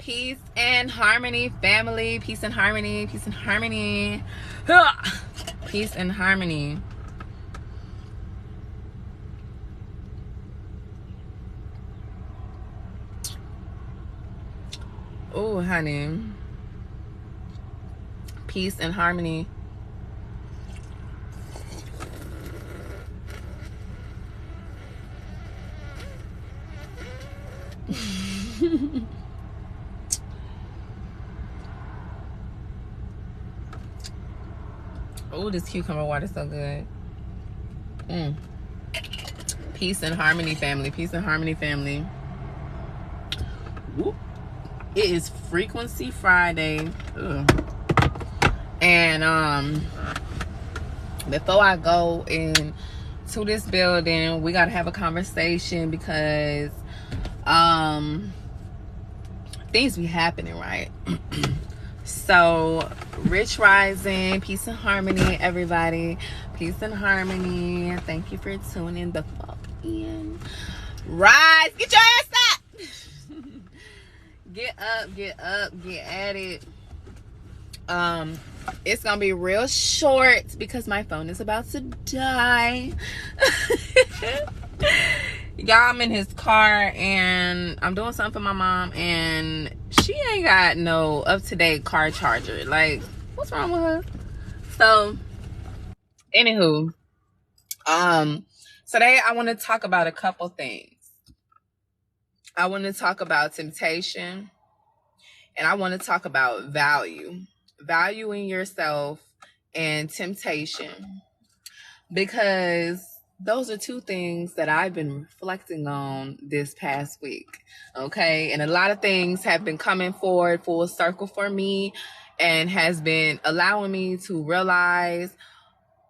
Peace and harmony, family. Peace and harmony. Peace and harmony. Peace and harmony. Oh, honey. Peace and harmony. Oh, this cucumber water is so good. Peace and harmony, family. Peace and harmony, family. Whoop. It is Frequency Friday. Ugh. And before I go into this building, we gotta have a conversation because things be happening, right? So, Rich Rising, peace and harmony, everybody. Peace and harmony. Thank you for tuning the fuck in. Rise, get your ass up. Get up, get at it. It's gonna be real short because my phone is about to die. Y'all, I'm in his car and I'm doing something for my mom and she ain't got no up-to-date car charger. Like, what's wrong with her? So, anywho, today I want to talk about a couple things. I want to talk about temptation and I want to talk about valuing yourself and temptation, because those are two things that I've been reflecting on this past week. Okay. And a lot of things have been coming forward full circle for me and has been allowing me to realize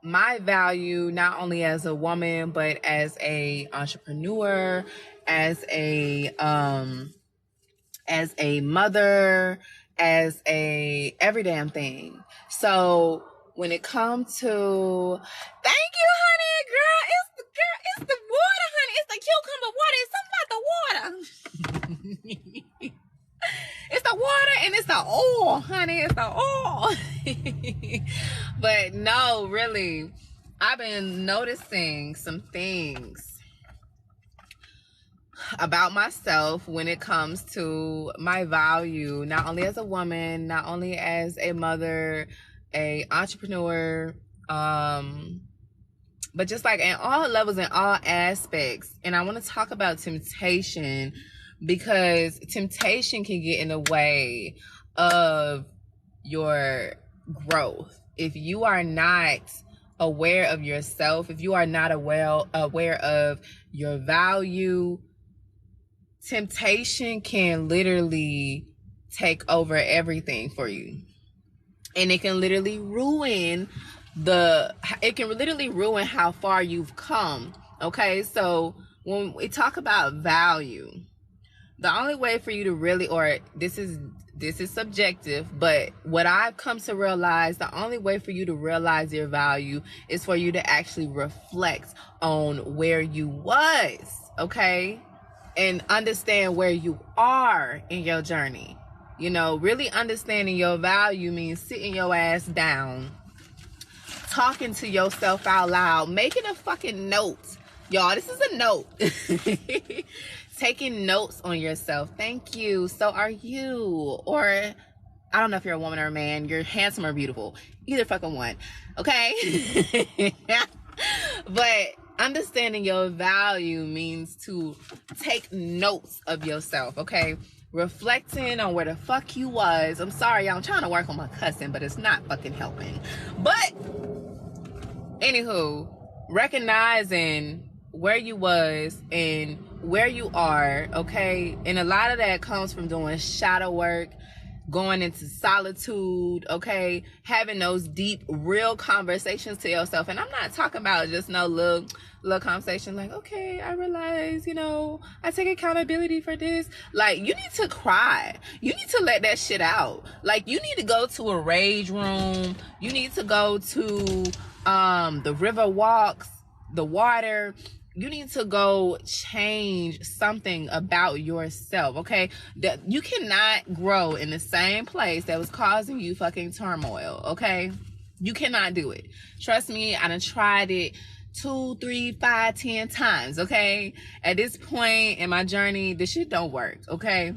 my value, not only as a woman, but as a entrepreneur, as a mother, as a every damn thing. So when it comes to, thank you, honey, girl, it's the water, honey, it's the cucumber water, it's something about the water. It's the water and it's the oil, honey, it's the oil. But no, really, I've been noticing some things about myself when it comes to my value, not only as a woman, not only as a mother, a entrepreneur, but just like in all levels, in all aspects. And I want to talk about temptation, because temptation can get in the way of your growth. If you are not aware of yourself, if you are not aware of your value, temptation can literally take over everything for you. And it can literally ruin how far you've come. Okay, so when we talk about value, the only way for you to really, or this is subjective, but what I've come to realize, the only way for you to realize your value is for you to actually reflect on where you was, okay? And understand where you are in your journey. You know, really understanding your value means sitting your ass down, talking to yourself out loud, making a fucking note. Y'all, this is a note. Taking notes on yourself. Thank you. So are you. Or, I don't know if you're a woman or a man. You're handsome or beautiful. Either fucking one. Okay? But understanding your value means to take notes of yourself, okay? Reflecting on where the fuck you was. I'm sorry, y'all. I'm trying to work on my cussing, but it's not fucking helping. But, anywho, recognizing where you was and where you are, okay? And a lot of that comes from doing shadow work, going into solitude, okay? Having those deep, real conversations to yourself. And I'm not talking about just no little conversation like, okay, I realize, you know, I take accountability for this. Like, you need to cry. You need to let that shit out. Like, you need to go to a rage room. You need to go to the river walks, the water, you need to go change something about yourself, okay? That you cannot grow in the same place that was causing you fucking turmoil, okay? You cannot do it. Trust me, I done tried it 2, 3, 5, 10 times, okay? At this point in my journey, this shit don't work, okay?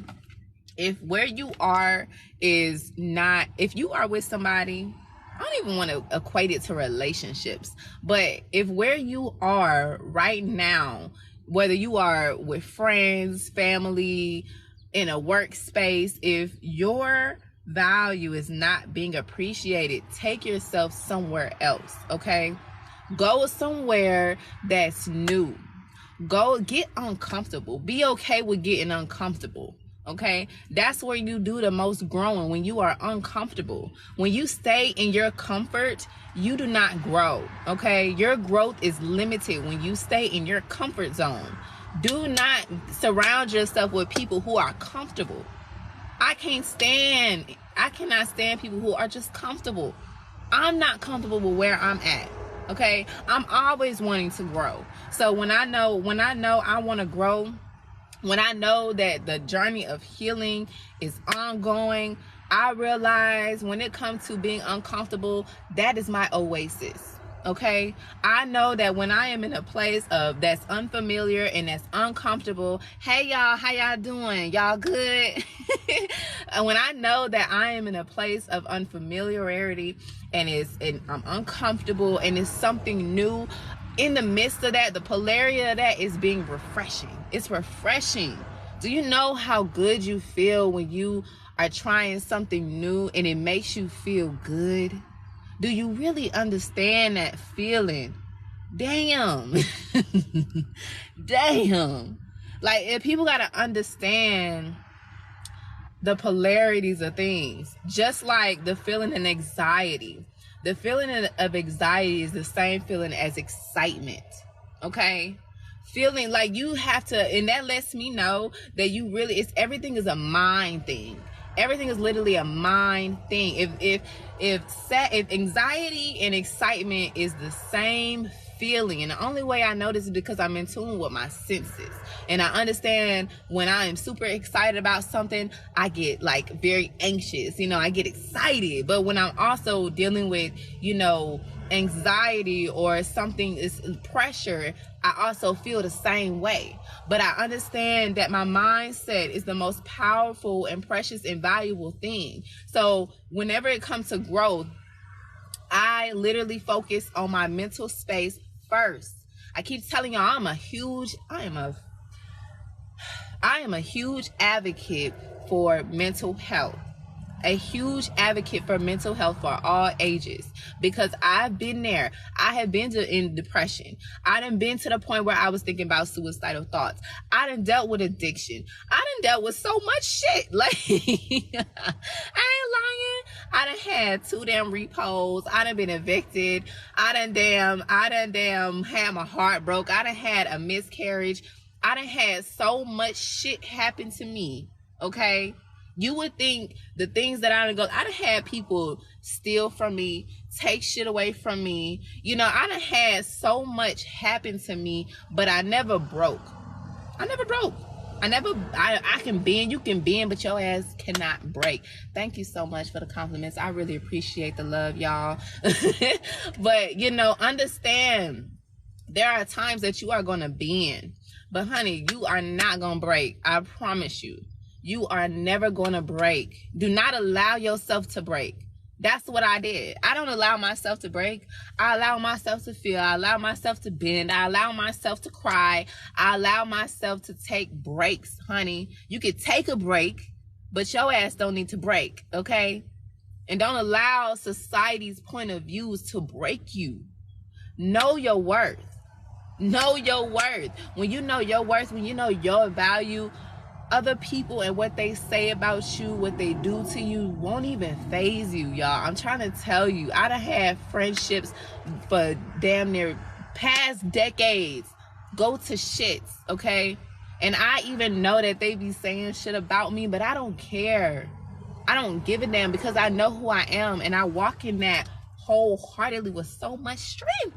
If where you are is not, if you are with somebody, I don't even want to equate it to relationships, but if where you are right now, whether you are with friends, family, in a workspace, if your value is not being appreciated, take yourself somewhere else, okay? Go somewhere that's new. Go get uncomfortable. Be okay with getting uncomfortable. Okay, that's where you do the most growing, when you are uncomfortable. When you stay in your comfort, you do not grow. Okay, your growth is limited when you stay in your comfort zone. Do not surround yourself with people who are comfortable. I cannot stand people who are just comfortable. I'm not comfortable with where I'm at. Okay, I'm always wanting to grow. So when I know I want to grow, when I know that the journey of healing is ongoing, I realize when it comes to being uncomfortable, that is my oasis. Okay, I know that when I am in a place of that's unfamiliar and that's uncomfortable, hey y'all, how y'all doing? Y'all good? And when I know that I am in a place of unfamiliarity and I'm uncomfortable and it's something new, in the midst of that, the polarity of that is being refreshing. It's refreshing. Do you know how good you feel when you are trying something new and it makes you feel good? Do you really understand that feeling? Damn. Damn. Like, if people gotta understand the polarities of things, just like the feeling of anxiety. The feeling of anxiety is the same feeling as excitement, okay? Feeling like you have to, and that lets me know that you really, everything is a mind thing. Everything is literally a mind thing. If anxiety and excitement is the same feeling, and the only way I know this is because I'm in tune with my senses, and I understand when I am super excited about something, I get like very anxious, I get excited. But when I'm also dealing with, anxiety or something is pressure, I also feel the same way. But I understand that my mindset is the most powerful and precious and valuable thing. So whenever it comes to growth, I literally focus on my mental space first. I keep telling y'all I am a huge advocate for mental health. A huge advocate for mental health for all ages, because I've been there. I have been in depression. I done been to the point where I was thinking about suicidal thoughts. I done dealt with addiction. I done dealt with so much shit. Like, I ain't lying. I done had 2 damn repos. I done been evicted. I done damn had my heart broke. I done had a miscarriage. I done had so much shit happen to me. Okay. You would think the things that I done had people steal from me, take shit away from me. I done had so much happen to me, but I never broke. I can bend, you can bend, but your ass cannot break. Thank you so much for the compliments. I really appreciate the love, y'all. But, understand there are times that you are going to bend. But honey, you are not going to break. I promise you. You are never going to break. Do not allow yourself to break. That's what I did. I don't allow myself to break. I allow myself to feel. I allow myself to bend. I allow myself to cry. I allow myself to take breaks, honey. You could take a break, but your ass don't need to break, okay? And don't allow society's point of views to break you. Know your worth. Know your worth. When you know your worth, when you know your value, other people and what they say about you, what they do to you, won't even faze you, y'all. I'm trying to tell you, I done had friendships for damn near past decades go to shits, okay? And I even know that they be saying shit about me, but I don't care. I don't give a damn, because I know who I am, and I walk in that wholeheartedly with so much strength.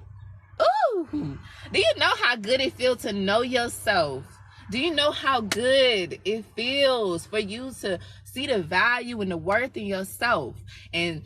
Ooh, Ooh. Do you know how good it feels to know yourself? Do you know how good it feels for you to see the value and the worth in yourself? And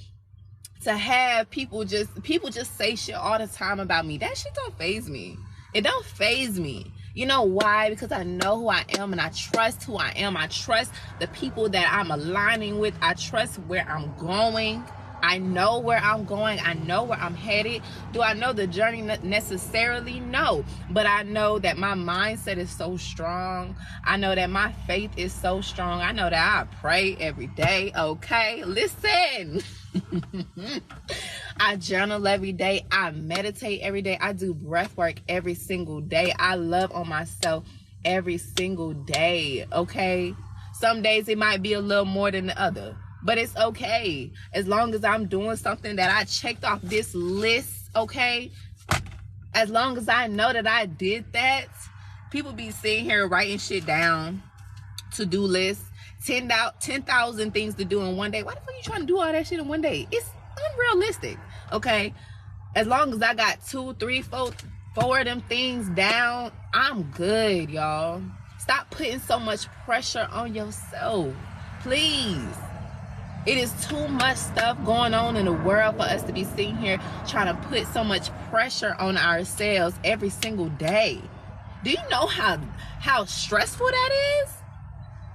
to have people just say shit all the time about me. That shit don't faze me. It don't faze me. You know why? Because I know who I am and I trust who I am. I trust the people that I'm aligning with. I trust where I'm going. I know where I'm going. I know where I'm headed. Do I know the journey necessarily? No. But I know that my mindset is so strong. I know that my faith is so strong. I know that I pray every day. Okay? Listen. I journal every day. I meditate every day. I do breath work every single day. I love on myself every single day. Okay? Some days it might be a little more than the other. But it's okay. As long as I'm doing something that I checked off this list, okay? As long as I know that I did that, people be sitting here writing shit down, to-do lists, 10,000 things to do in one day. Why the fuck you trying to do all that shit in one day? It's unrealistic, okay? As long as I got 2, 3, 4 of them things down, I'm good, y'all. Stop putting so much pressure on yourself, please. It is too much stuff going on in the world for us to be sitting here trying to put so much pressure on ourselves every single day. Do you know how stressful that is?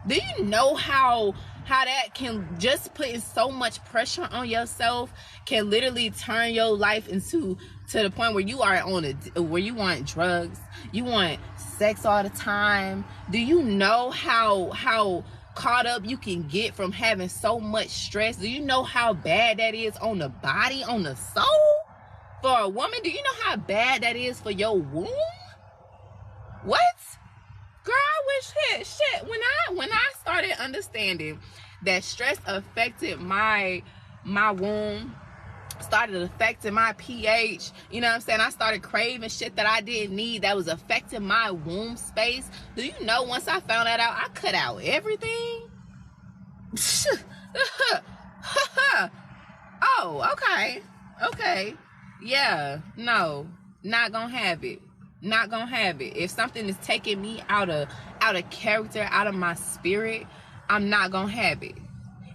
Do you know how that can, just putting so much pressure on yourself can literally turn your life to the point where you are where you want drugs, you want sex all the time? Do you know how caught up you can get from having so much stress? Do you know how bad that is on the body, on the soul? For a woman, do you know how bad that is for your womb? What? Girl, I wish shit. When I started understanding that stress affected my womb, started affecting my pH, you know what I'm saying? I started craving shit that I didn't need that was affecting my womb space. Do you know, once I found that out, I cut out everything. Oh, okay. Yeah, no, not gonna have it. Not gonna have it. If something is taking me out of character, out of my spirit, I'm not gonna have it.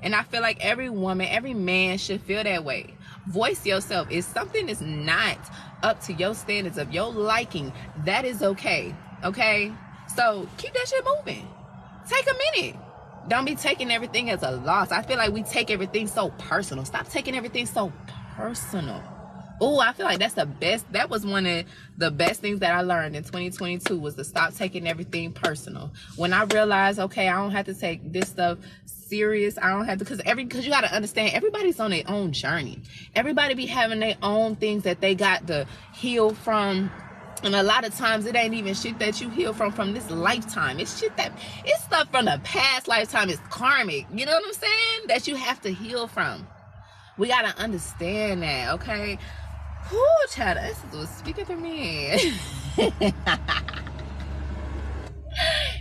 And I feel like every woman, every man should feel that way. Voice yourself. If something is not up to your standards of your liking, that is okay. Okay? So keep that shit moving. Take a minute. Don't be taking everything as a loss. I feel like we take everything so personal. Stop taking everything so personal. Oh, I feel like that's the best. That was one of the best things that I learned in 2022 was to stop taking everything personal. When I realized, okay, I don't have to take this stuff serious. I don't have to, because you got to understand, everybody's on their own journey. Everybody be having their own things that they got to heal from. And a lot of times it ain't even shit that you heal from this lifetime. It's stuff from the past lifetime. It's karmic. You know what I'm saying? That you have to heal from. We got to understand that, okay? Whoo, child, this was speaking for me.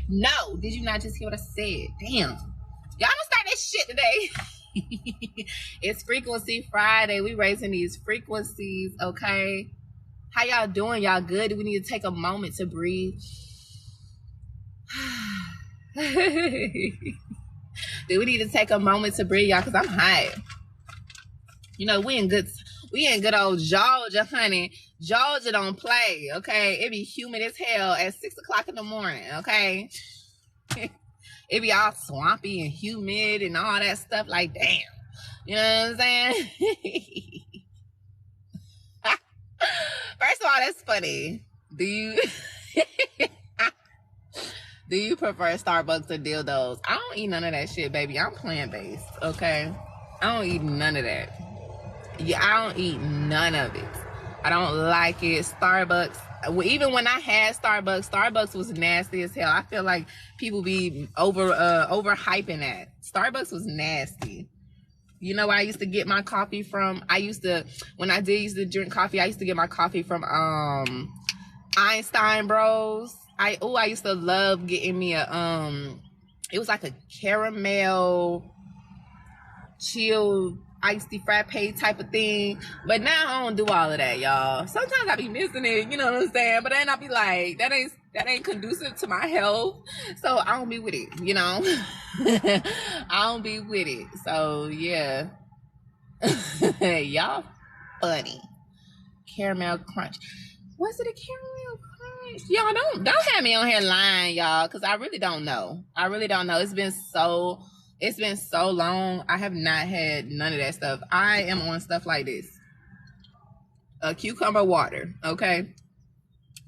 No, did you not just hear what I said? Damn. Y'all don't start this shit today. It's Frequency Friday. We raising these frequencies, okay? How y'all doing? Y'all good? Do we need to take a moment to breathe? Do we need to take a moment to breathe, y'all? Because I'm hot. You know, we in good old Georgia, honey. Georgia don't play, okay? It be humid as hell at 6 o'clock in the morning, okay? It be all swampy and humid and all that stuff. Like, damn. You know what I'm saying? First of all, that's funny. Do you prefer Starbucks or dildos? I don't eat none of that shit, baby. I'm plant-based, okay? I don't eat none of that. Yeah, I don't eat none of it. I don't like it. Starbucks, even when I had Starbucks was nasty as hell. I feel like people be overhyping that. Starbucks was nasty. You know where I used to get my coffee from? When I used to drink coffee, I used to get my coffee from Einstein Bros. I used to love getting me it was like a caramel chilled iced frappe type of thing. But now I don't do all of that, y'all. Sometimes I be missing it, you know what I'm saying? But then I be like, that ain't conducive to my health. So I don't be with it, you know? I don't be with it. So yeah. Y'all funny. Caramel crunch. Was it a caramel crunch? Y'all don't have me on here lying, y'all, because I really don't know. It's been so long. I have not had none of that stuff. I am on stuff like this. A cucumber water, okay?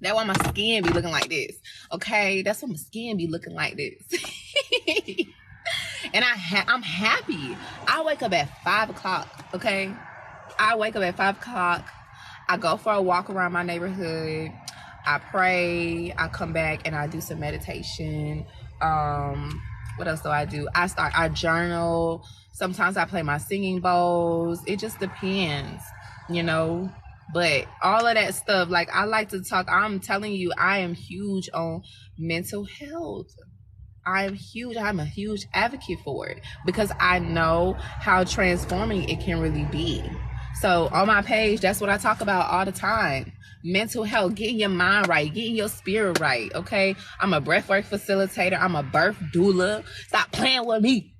That's why my skin be looking like this. Okay, that's why my skin be looking like this. And I'm happy. I wake up at 5 o'clock, okay? I wake up at 5 o'clock. I go for a walk around my neighborhood. I pray. I come back and I do some meditation. What else do I do? I journal. Sometimes I play my singing bowls. It just depends, you know? But all of that stuff, like, I like to talk. I'm telling you, I am huge on mental health. I'm a huge advocate for it because I know how transforming it can really be. So on my page, that's what I talk about all the time. Mental health, getting your mind right, getting your spirit right, okay? I'm a breathwork facilitator. I'm a birth doula. Stop playing with me.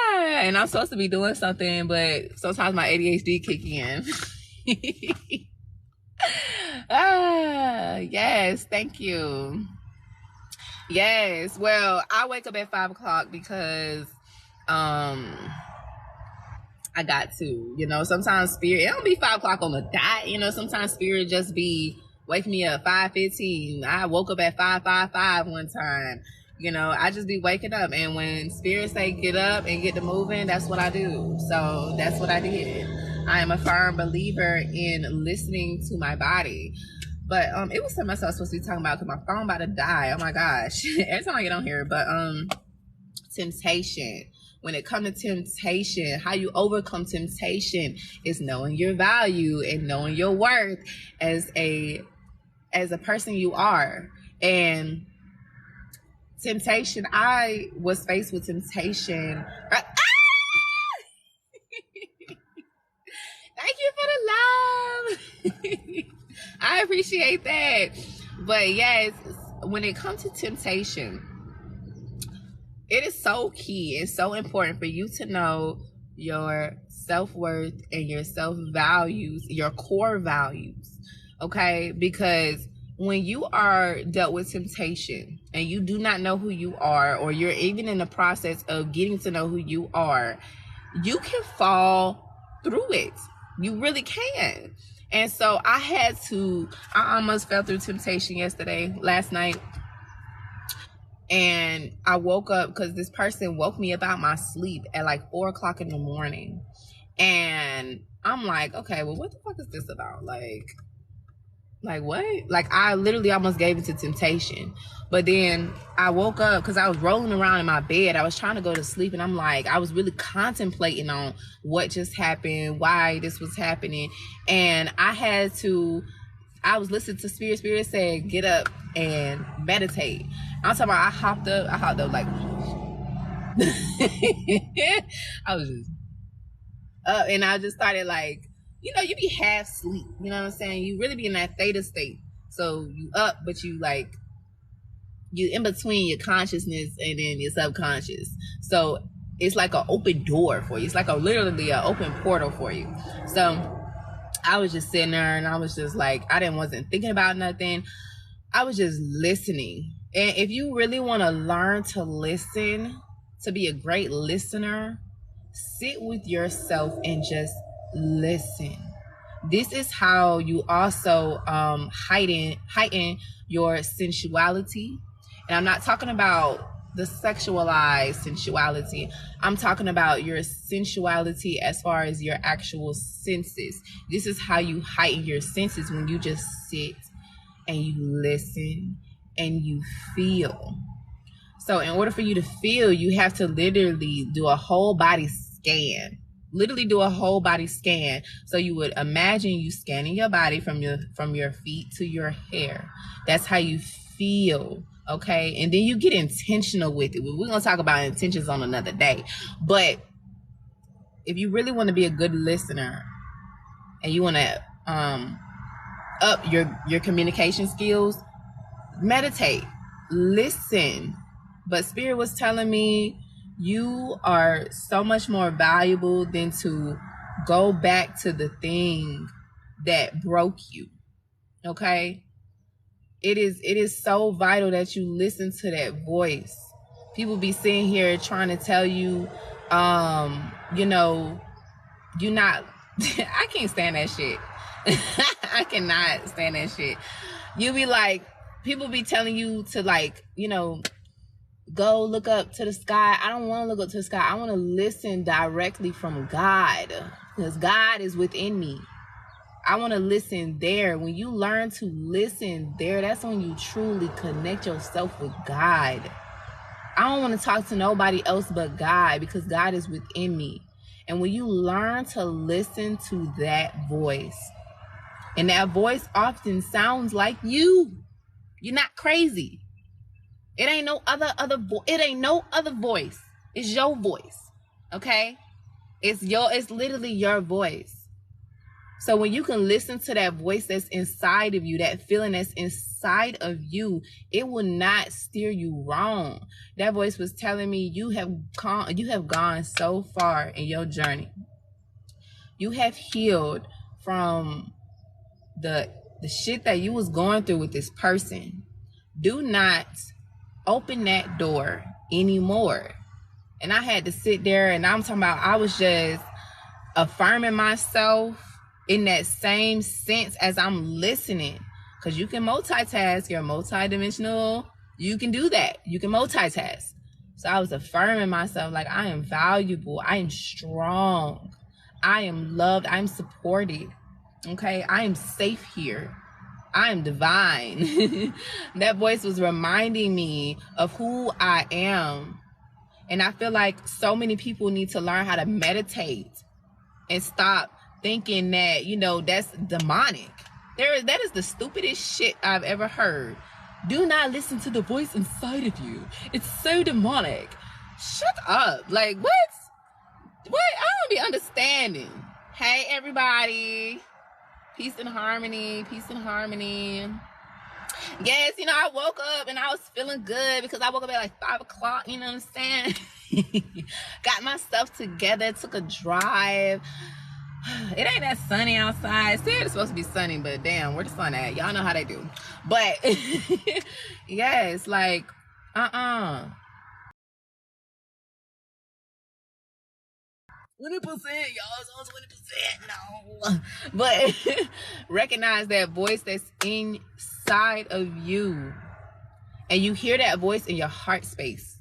And I'm supposed to be doing something, but sometimes my ADHD kick in. Yes, thank you. Yes, well, I wake up at 5 o'clock because I got to, you know, sometimes spirit, it don't be 5 o'clock on the dot, you know, sometimes spirit just be wake me up 5:15. I woke up at 5:55 one time. You know, I just be waking up, and when spirit say get up and get to moving, that's what I do. So that's what I did. I am a firm believer in listening to my body. But it was something else I was supposed to be talking about because my phone about to die. Oh my gosh. Every time I get on here. But temptation. When it comes to temptation, how you overcome temptation is knowing your value and knowing your worth as a person you are. And temptation, I was faced with temptation. Thank you for the love. I appreciate that. But yes, when it comes to temptation, it is so key and so important for you to know your self-worth and your self-values, your core values, okay? Because when you are dealt with temptation and you do not know who you are, or you're even in the process of getting to know who you are, you can fall through it. You really can. And so I almost fell through temptation last night. And I woke up because this person woke me up out my sleep at like 4 o'clock in the morning. And I'm like, okay, well, what the fuck is this about? Like what? Like, I literally almost gave it to temptation. But then I woke up because I was rolling around in my bed. I was trying to go to sleep, and I'm like, I was really contemplating on what just happened, why this was happening. And I was listening to Spirit. Spirit said, get up and meditate. I'm talking about I hopped up like I was just up, and I just started like, you know, you be half sleep, you know what I'm saying? You really be in that theta state. So you up, but you in between your consciousness and then your subconscious. So it's like an open door for you. It's like literally an open portal for you. So I was just sitting there, and I was just like, wasn't thinking about nothing. I was just listening. And if you really want to learn to listen, to be a great listener, sit with yourself and just listen. This is how you also heighten your sensuality. And I'm not talking about the sexualized sensuality. I'm talking about your sensuality as far as your actual senses. This is how you heighten your senses, when you just sit and you listen and you feel. So in order for you to feel, you have to literally do a whole body scan. So you would imagine you scanning your body from your feet to your hair. That's how you feel Okay, and then you get intentional with it. We're gonna talk about intentions on another day, but if you really want to be a good listener and you want to up your communication skills, meditate, listen. But Spirit was telling me you are so much more valuable than to go back to the thing that broke you. Okay, it is so vital that you listen to that voice. People be sitting here trying to tell you, you know, you're not. I can't stand that shit. I cannot stand that shit. You be like, people be telling you to, like, you know, go look up to the sky. I don't want to look up to the sky. I want to listen directly from God, because God is within me. I want to listen there. When you learn to listen there, that's when you truly connect yourself with God. I don't want to talk to nobody else but God, because God is within me. And when you learn to listen to that voice, and that voice often sounds like you, you're not crazy. It ain't no other it ain't no other voice. It's your voice. Okay? It's literally your voice. So when you can listen to that voice that's inside of you, that feeling that's inside of you, it will not steer you wrong. That voice was telling me you have gone so far in your journey. You have healed from the shit that you was going through with this person. Do not open that door anymore. And I had to sit there, and I'm talking about, I was just affirming myself in that same sense as I'm listening. Because you can multitask, you're multidimensional, you can do that. You can multitask. So I was affirming myself, like, I am valuable, I am strong, I am loved, I'm supported. Okay, I am safe here. I am divine. That voice was reminding me of who I am. And I feel like so many people need to learn how to meditate and stop thinking that, you know, that's demonic. That is the stupidest shit I've ever heard. Do not listen to the voice inside of you. It's so demonic. Shut up. Like, what? I don't be understanding. Hey, everybody. Peace and harmony. Peace and harmony. Yes, you know, I woke up and I was feeling good because I woke up at like 5 o'clock, you know what I'm saying? Got my stuff together, took a drive. It ain't that sunny outside. Said it's supposed to be sunny, but damn, where the sun at? Y'all know how they do. But yes, like, 20%, y'all. It's on 20%. No. But recognize that voice that's inside of you. And you hear that voice in your heart space.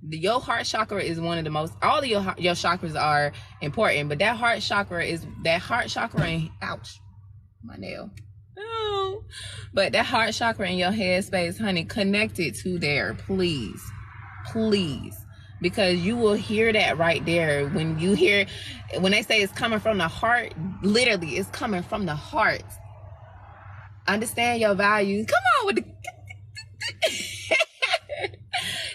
Your heart chakra is one of the most, all of your chakras are important, but that heart chakra and, ouch, my nail. Oh. But that heart chakra in your head space, honey, connect it to there, please. Please. Because you will hear that right there. When they say it's coming from the heart, literally it's coming from the heart. Understand your values. Come on with the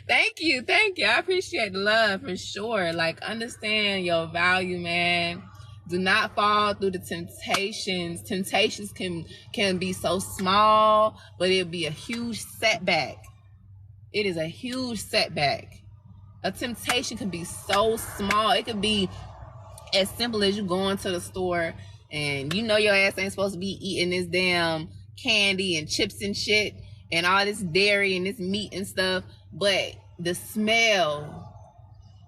Thank you. I appreciate the love for sure. Like, understand your value, man. Do not fall through the temptations. Temptations can be so small, but it'll be a huge setback. It is a huge setback. A temptation can be so small. It could be as simple as you going to the store and you know your ass ain't supposed to be eating this damn candy and chips and shit and all this dairy and this meat and stuff, but the smell,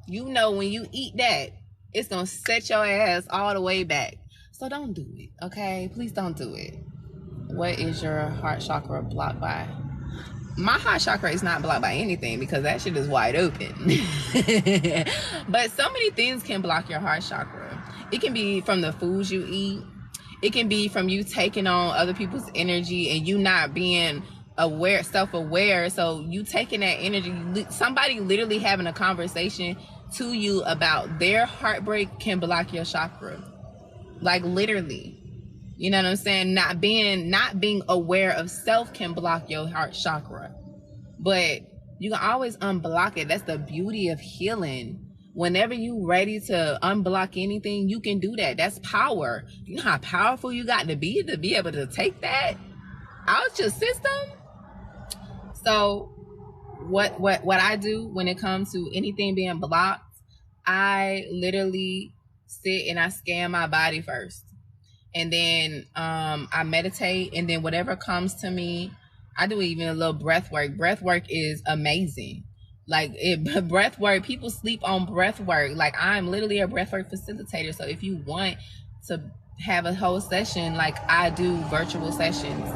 you know, when you eat that, it's gonna set your ass all the way back. So don't do it, okay? Please don't do it. What is your heart chakra blocked by? My heart chakra is not blocked by anything because that shit is wide open. But so many things can block your heart chakra. It can be from the foods you eat. It can be from you taking on other people's energy and you not being self-aware. So you taking that energy, somebody literally having a conversation to you about their heartbreak can block your chakra. Like, literally. You know what I'm saying? Not being aware of self can block your heart chakra. but you can always unblock it. That's the beauty of healing. Whenever you ready to unblock anything, you can do that. That's power. You know how powerful you got to be able to take that out your system. So what I do when it comes to anything being blocked, I literally sit and I scan my body first. And then I meditate, and then whatever comes to me, I do even a little breath work. Breath work is amazing. Like breath work, people sleep on breath work. Like I'm literally a breath work facilitator. So if you want to have a whole session, like I do virtual sessions,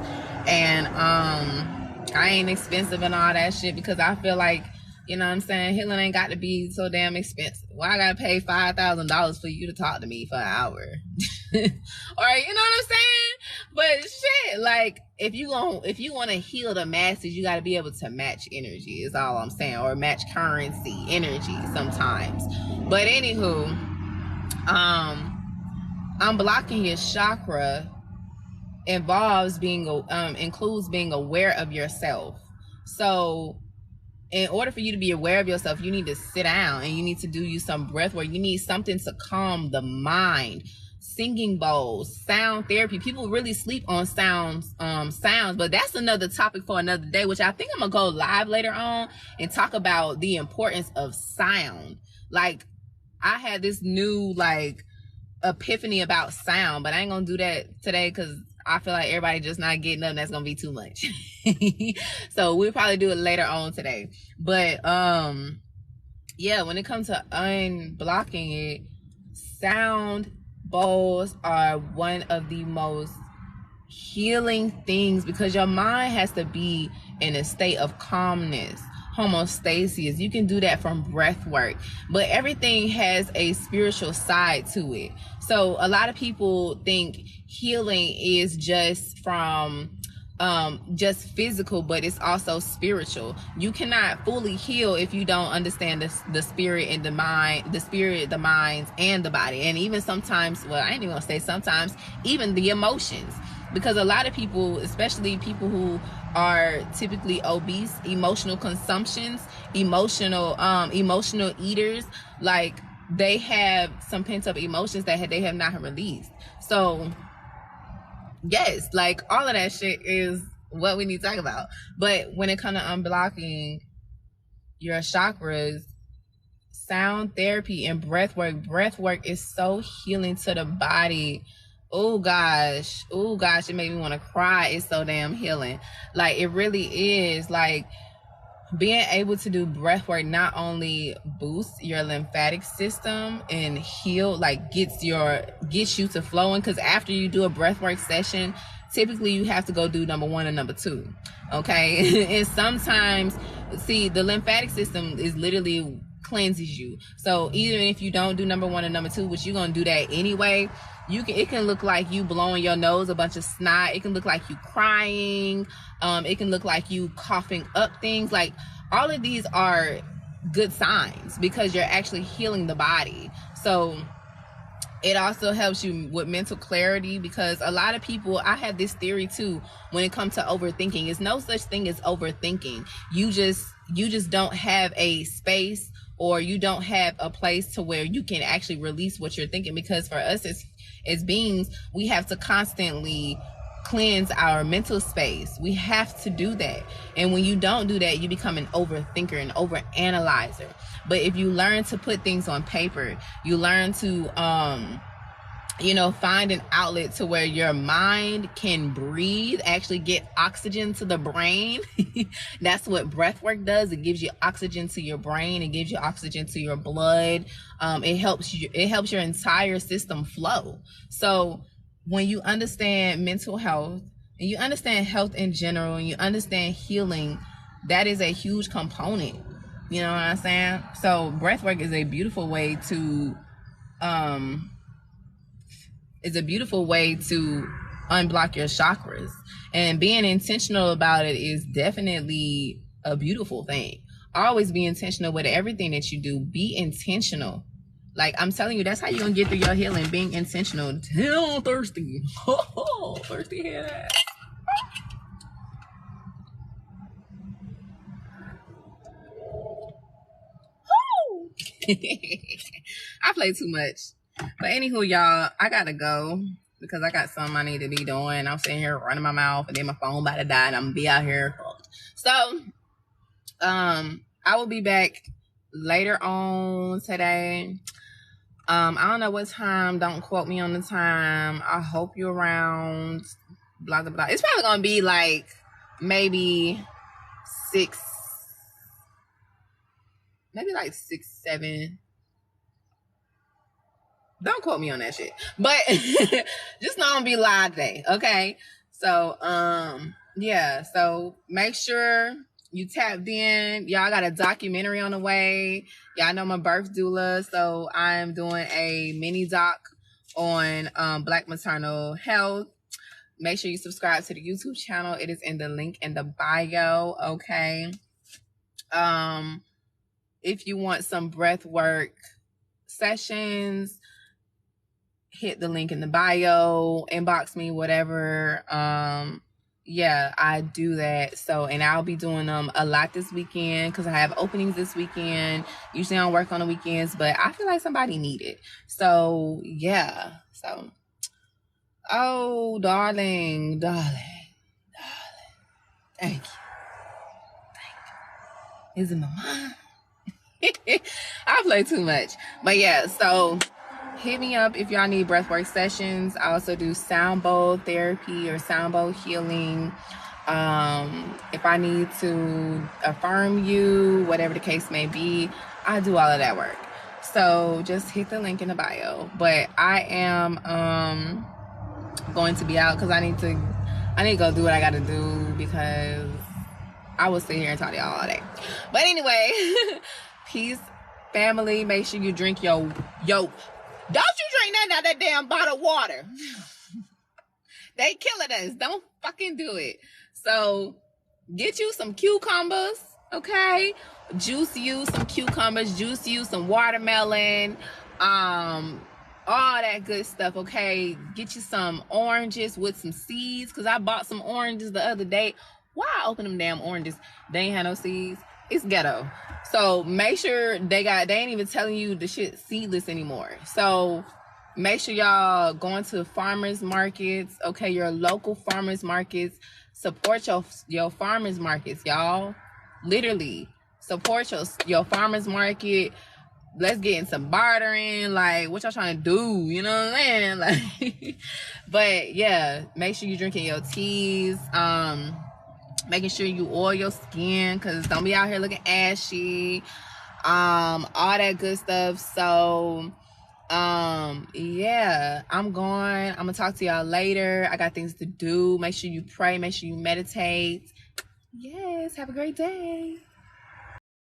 and I ain't expensive and all that shit, because I feel like, you know what I'm saying, healing ain't got to be so damn expensive. Why I gotta pay $5,000 for you to talk to me for an hour? Or you know what I'm saying? But shit, like if you want to heal the masses, you got to be able to match energy, is all I'm saying, or match currency energy sometimes. But anywho, unblocking your chakra includes being aware of yourself. So in order for you to be aware of yourself, you need to sit down and you need to do some breath work. You need something to calm the mind. Singing bowls, sound therapy. People really sleep on sounds, but that's another topic for another day, which I think I'm gonna go live later on and talk about the importance of sound. Like I had this new epiphany about sound, but I ain't gonna do that today because I feel like everybody just not getting up, and that's gonna be too much. So we'll probably do it later on today. But yeah, when it comes to unblocking it, sound bowls are one of the most healing things, because your mind has to be in a state of calmness, homeostasis. You can do that from breath work, but everything has a spiritual side to it. So a lot of people think healing is just from just physical, but it's also spiritual. You cannot fully heal if you don't understand the spirit and the mind, the spirit, the minds, and the body. And even sometimes, well, I ain't even gonna say sometimes, even the emotions. Because a lot of people, especially people who are typically obese, emotional consumptions, emotional eaters, like they have some pent up emotions that they have not released. So yes, like all of that shit is what we need to talk about. But when it comes to unblocking your chakras, sound therapy and breath work is so healing to the body. Oh gosh, it made me want to cry. It's so damn healing. Like it really is. Like being able to do breath work not only boosts your lymphatic system and heal, like gets you to flowing, because after you do a breath work session, typically you have to go do number 1 and number 2. Okay. And sometimes, see, the lymphatic system is literally cleanses you. So even if you don't do number 1 and number 2, which you're gonna do that anyway, it can look like you blowing your nose a bunch of snot. It can look like you crying. It can look like you coughing up things. Like all of these are good signs because you're actually healing the body. So it also helps you with mental clarity, because a lot of people, I have this theory too, when it comes to overthinking. There's no such thing as overthinking. You just don't have a space, or you don't have a place to where you can actually release what you're thinking. Because for us as beings, we have to constantly cleanse our mental space. We have to do that. And when you don't do that, you become an overthinker, an overanalyzer. But if you learn to put things on paper, you learn to find an outlet to where your mind can breathe, actually get oxygen to the brain. That's what breath work does. It gives you oxygen to your brain. It gives you oxygen to your blood. It helps your entire system flow. So when you understand mental health and you understand health in general and you understand healing, that is a huge component. You know what I'm saying? So breath work is a beautiful way to unblock your chakras, and being intentional about it is definitely a beautiful thing. Always be intentional with everything that you do. Be intentional. Like I'm telling you, that's how you're gonna get through your healing, being intentional. Hell, thirsty. Thirsty head. I play too much. But anywho, y'all, I gotta go because I got something I need to be doing. I'm sitting here running my mouth and then my phone about to die and I'm gonna be out here. So, I will be back later on today. I don't know what time. Don't quote me on the time. I hope you're around. Blah, blah, blah. It's probably gonna be like maybe 6, maybe like 6, 7. Don't quote me on that shit. But just know I'm gonna be live today, okay? So, yeah. So make sure you tapped in. Y'all got a documentary on the way. Y'all know I'm a birth doula, so I'm doing a mini doc on Black maternal health. Make sure you subscribe to the YouTube channel. It is in the link in the bio, okay? If you want some breath work sessions, hit the link in the bio, inbox me, whatever. Yeah, I do that. So, and I'll be doing a lot this weekend because I have openings this weekend. Usually I don't work on the weekends, but I feel like somebody need it. So, yeah. So, oh, darling. Thank you. Is it my mom? I play too much. But yeah, so hit me up if y'all need breathwork sessions. I also do sound bowl therapy or sound bowl healing. If I need to affirm you, whatever the case may be, I do all of that work. So just hit the link in the bio. But I am going to be out because I need to go do what I gotta do because I will sit here and talk to y'all all day. But anyway, peace, family. Make sure you drink your don't you drink nothing out that damn bottle of water. They killing us. Don't fucking do it. So get you some cucumbers, okay? Juice you some cucumbers, juice you some watermelon, all that good stuff, okay? Get you some oranges with some seeds, because I bought some oranges the other day. Why I open them damn oranges? They ain't had no seeds. It's ghetto. So make sure they ain't even telling you the shit seedless anymore. So make sure y'all going to farmers markets, okay, your local farmers markets. Support your farmers markets, y'all. Literally support your farmers market. Let's get in some bartering. Like, what y'all trying to do? You know what I'm saying? Like, but yeah, make sure you drinking your teas. Making sure you oil your skin, because don't be out here looking ashy. All that good stuff. So yeah, I'm gonna talk to y'all later. I got things to do. Make sure you pray, make sure you meditate. Yes, have a great day.